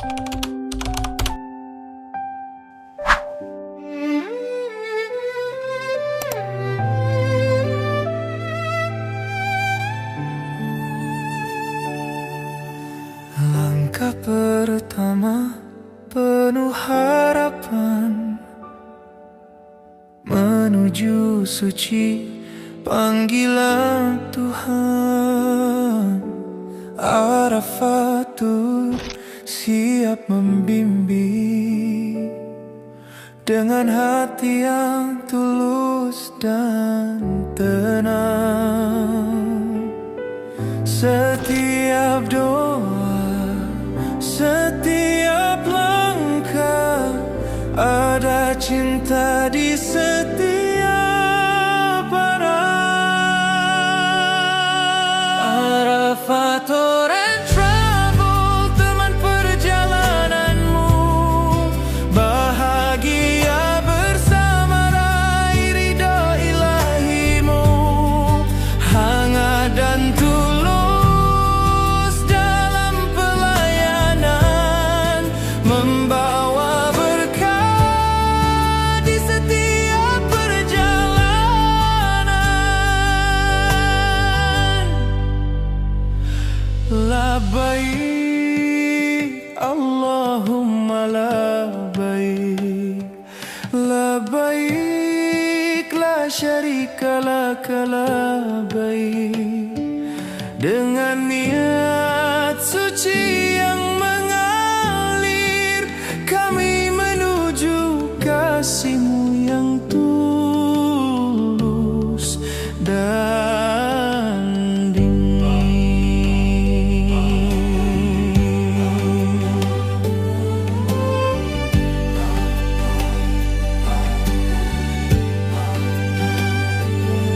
Langkah pertama penuh harapan menuju suci panggilan Tuhan. Arafatur siap membimbing dengan hati yang tulus dan tenang. Setiap doa, setiap langkah, ada cinta di setiap arah. Arafatur and travel, teman perjalananmu, bahagia bersama raih ridha ilahimu, hangat dan tulus dalam pelayanan, membawa berkah di setiap perjalanan. Labbaik Allahumma labbaik, labbaik la syarika laka labbaik. Dengan niat suci yang mengalir, kami menuju kasih-Mu yang tulus dan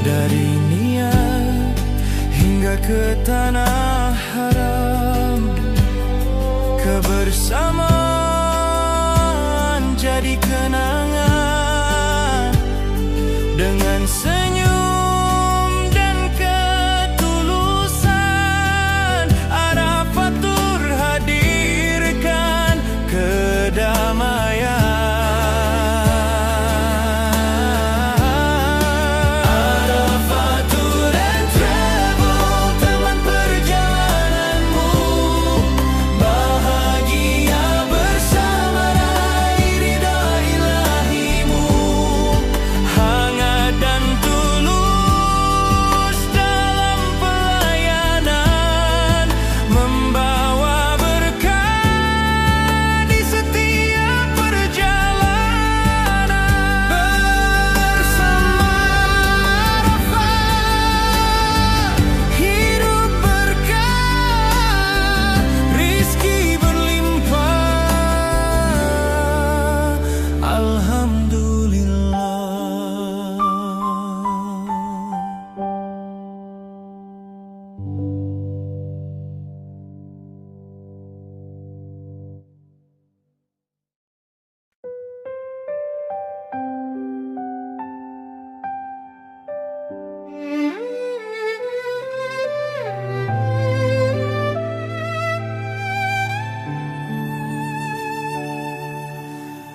dari niat hingga ke tanah haram, kebersamaan jadi kenangan. Dengan senyum dan ketulusan, Arafatur hadirkan kedamaian.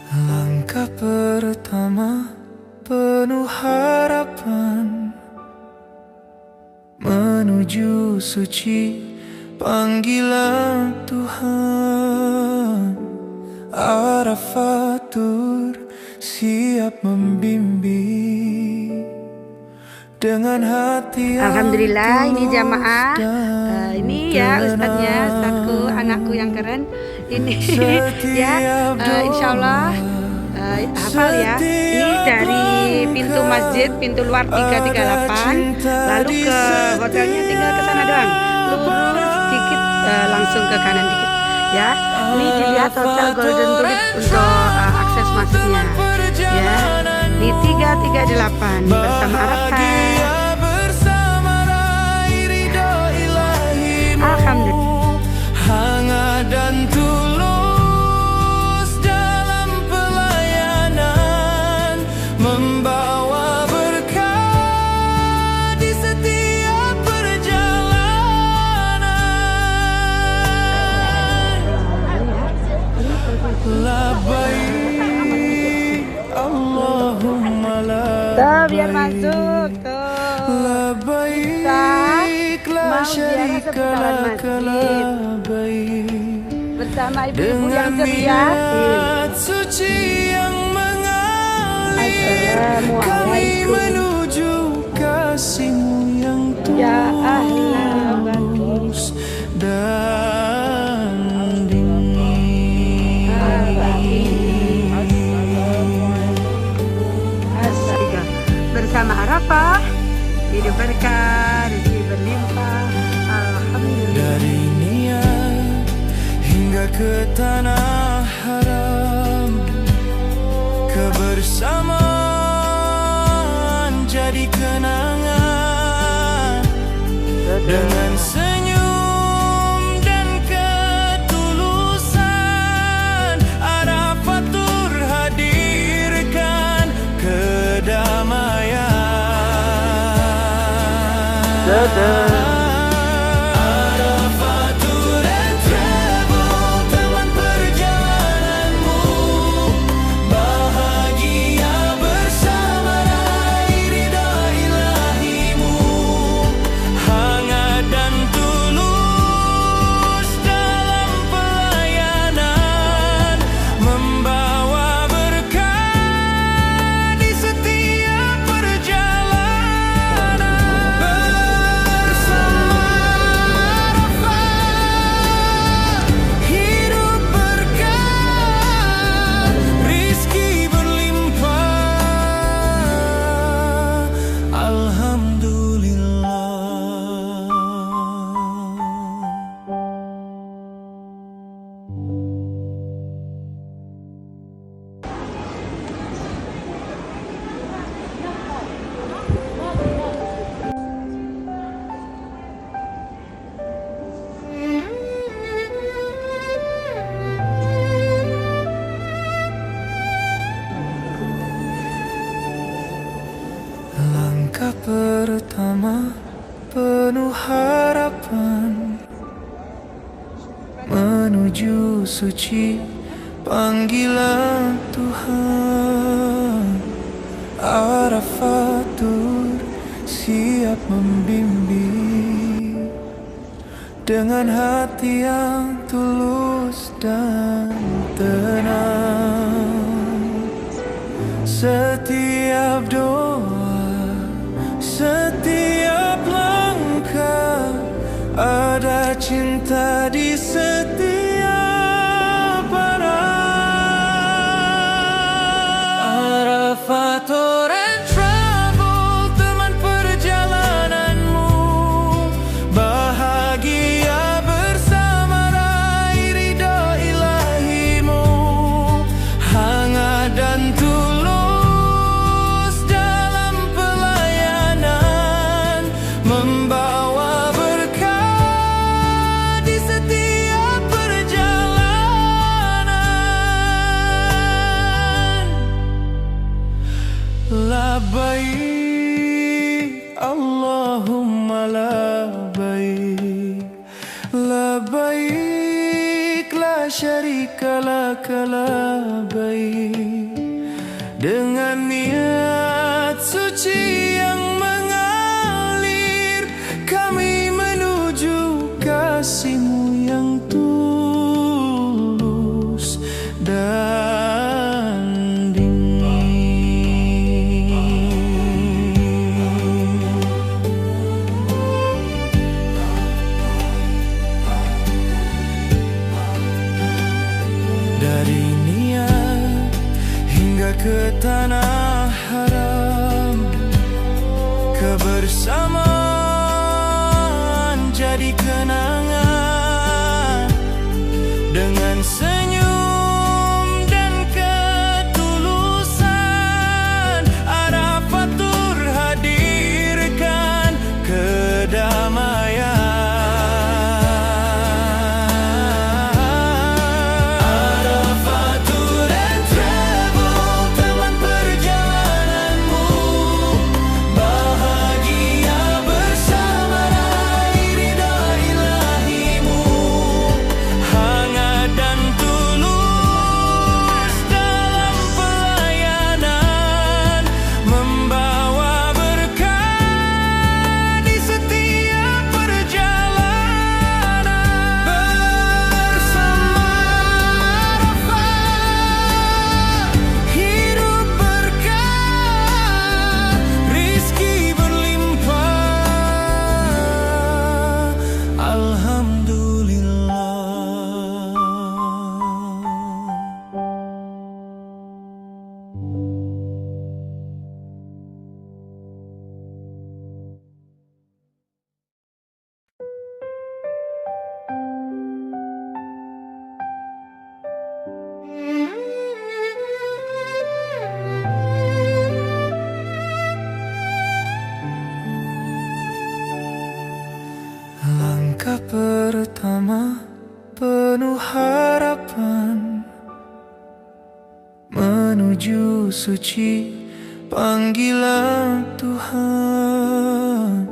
Langkah pertama penuh harapan menuju suci panggilan Tuhan. Arafatur siap membimbing dengan hati yang Alhamdulillah, ini tulus jamaah. dan Ini ya ustadznya, ustadzku, anakku yang keren. Ini ya, insya Allah hafal ya. Ini dari pintu masjid, pintu luar 338, lalu ke hotelnya tinggal ke sana doang. Lurus sedikit, langsung ke kanan dikit ya. Ini dilihat hotel Golden Tulip untuk akses masuknya ya. Di 338 bersama Arafat. Alhamdulillah. Hangat dan tulus dalam pelayanan, membawa berkah di setiap perjalanan. Tuh biar masuk tuh. Kita mau ziarah seputaran masjid bersama ibu-ibu yang ceria. Suci yang mengalir, kami Assalamualaikum menuju kasih-Mu yang ya ahla tulus dan dingin. Bersama Arafah, hidup berkah, rezeki berlimpah. Alhamdulillah. Dari niat hingga ke tanah haram, kebersamaan jadi kenangan. Dengan senyum dan ketulusan, Arafah Tur hadirkan kedamaian. Arafah Tour and Travel, teman perjalananmu, bahagia bersama raih ridha ilahi-Mu, hangat dan tulus dalam pelayanan, membawa berkah di setiap perjalanan. Hidup berkah, rizki berlimpah. Alhamdulillah. Langkah pertama penuh harapan, menuju suci panggilan Tuhan. Arafah Tour siap membimbing dengan hati yang tulus dan tenang. Setiap doa, setiap langkah, ada cinta di setiap arah. Arafah Tour and Travel, teman perjalananmu, bahagia bersama raih ridha ilahi-Mu, hangat dan tulus dalam pelayanan, membawa berkah di setiap perjalanan. Labbaik Allahumma labbaik, labbaik la syarika laka labbaik. Dengan niat suci yang mengalir, kami menuju kasih-Mu yang tulus dan dingin. Dari niat hingga ke tanah haram, kebersamaan jadi kenangan. Dengan senyum dan ketulusan, Arafah Tour hadirkan kedamaian. Arafah Tour and Travel, teman perjalananmu, bahagia bersama raih ridha ilahi-Mu, hangat dan tulus penuh harapan menuju suci panggilan Tuhan.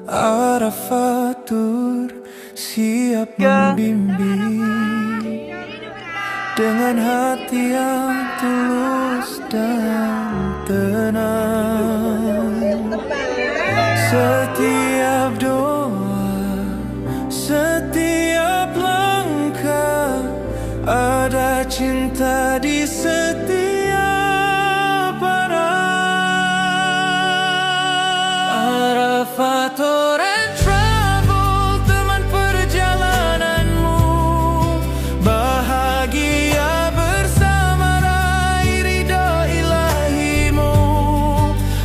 Arafatur siap membimbing dengan hati yang tulus dan tenang. Setiap doa, setiap langkah, ada cinta di setiap arah. Arafatur and travel, teman perjalananmu, bahagia bersama raih ridha ilahimu,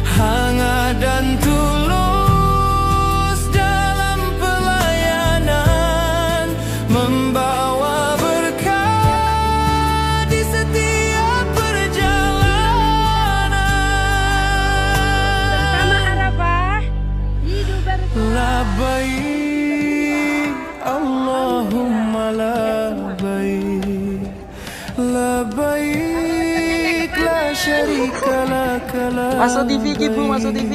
hangat dan tulus dalam pelayanan, membawa berkah di setiap perjalanan. Bersama Arafah, hidup berkah. Labbaik Allahumma labbaik, labbaik la syarika laka labbaik. Masuk TV Bu, masuk TV.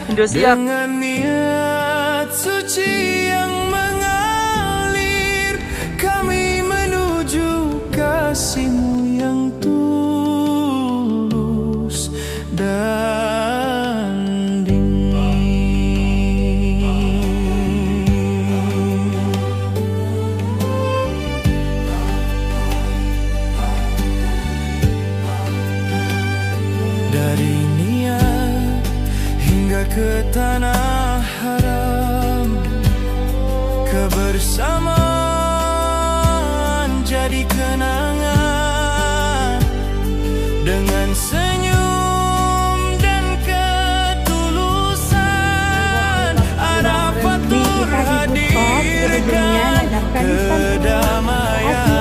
Indosiar. Dengan niat suci yang mengalir, kami menuju kasih-Mu yang tulus dan dingin. Dari niat hingga ke tanah haram, kebersamaan jadi kenangan. Dengan senyum dan ketulusan, Arafatur hadirkan kedamaian.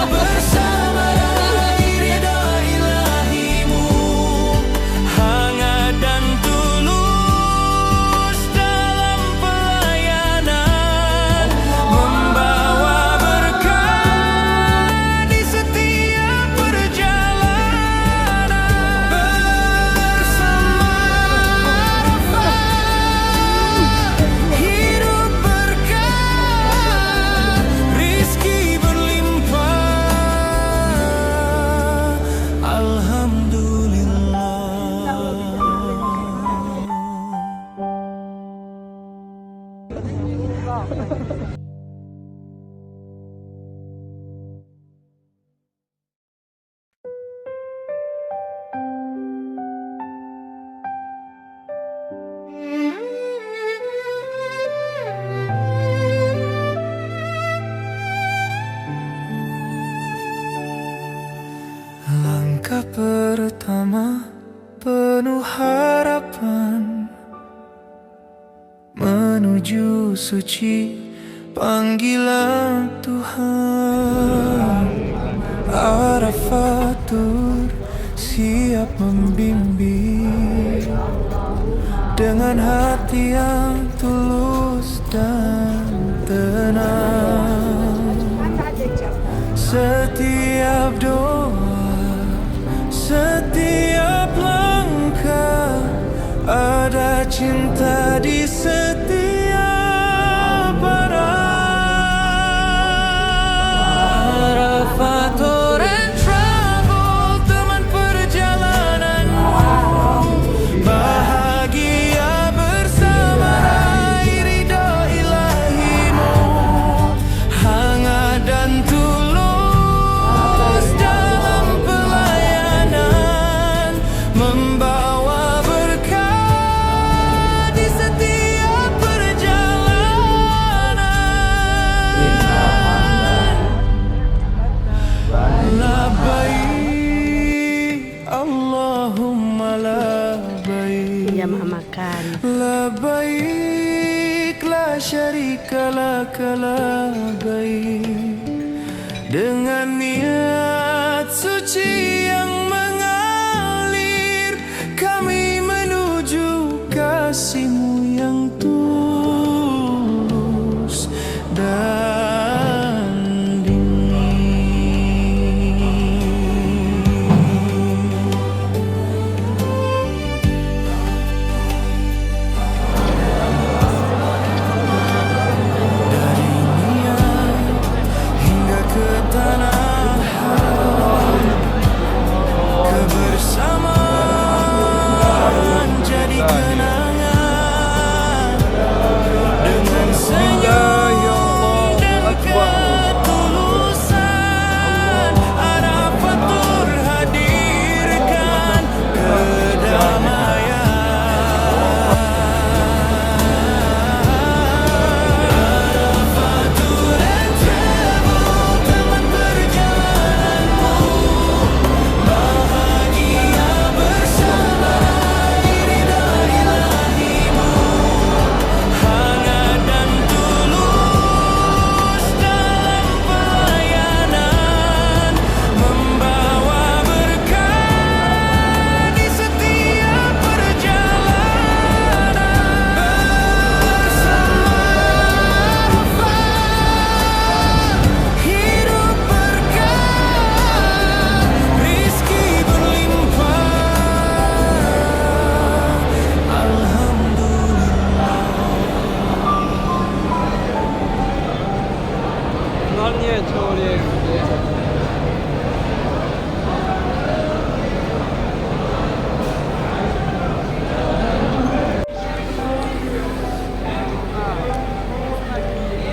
Bersama raih ridha ilahimu, hangat dan tulus dalam pelayanan, membawa berkah di setiap perjalanan. Bersama Arafah, hidup berkah, rizki berlimpah. Alhamdulillah. Langkah pertama penuh harapan menuju suci panggilan Tuhan. Arafatur siap membimbing dengan hati yang tulus dan tenang. Setiap doa, setiap langkah, ada cinta di setiap arah. Arafatur and travel, teman perjalananmu, bahagia bersama raih ridha ilahimu, hangat dan tulus dalam pelayanan, membawa berkah di setiap perjalanan. Labbaik Allahumma labbaik, Jamaah makan. labbaik la syarika laka labbaik. Dengan niat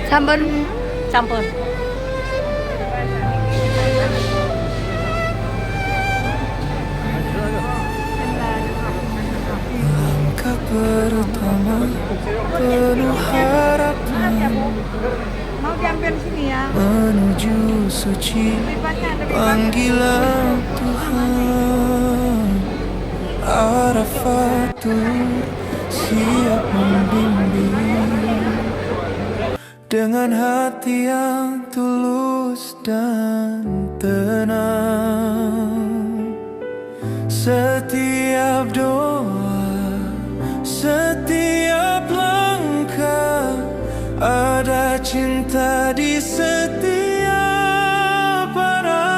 Sampun. Sampun. Langkah pertama penuh harapan Mau diambil sini ya. menuju suci panggilan Tuhan. Arafatur siap membimbing dengan hati yang tulus dan tenang. Setiap doa, setiap langkah, ada cinta di setiap arah.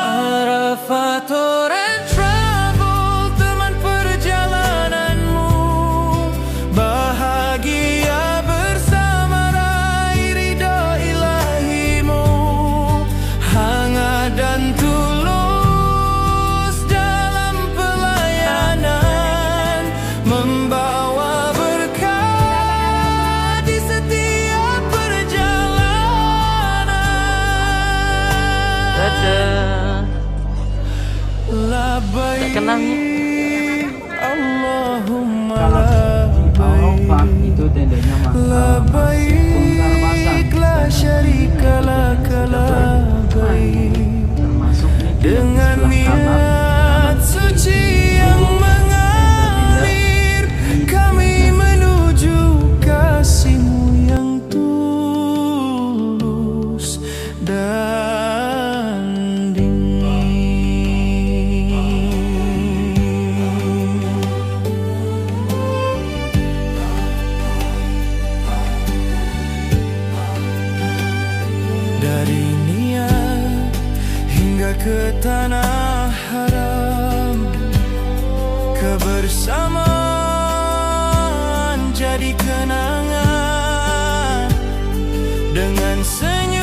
Arafatur and travel, teman perjalananmu, bahagia bersama raih ridha ilahimu, hangat dan tulus dalam pelayanan, membawa berkah di setiap perjalanan. Dadah. Labbaik Kenang. Allahumma Arafah labbaik itu tendanya labbaik la syarika laka labbaik. termasuk Dengan niat suci yang mengalir, kami menuju kasih-Mu yang tulus dan dingin. Dari niat hingga ke tanah haram, kebersamaan jadi kenangan dengan senyum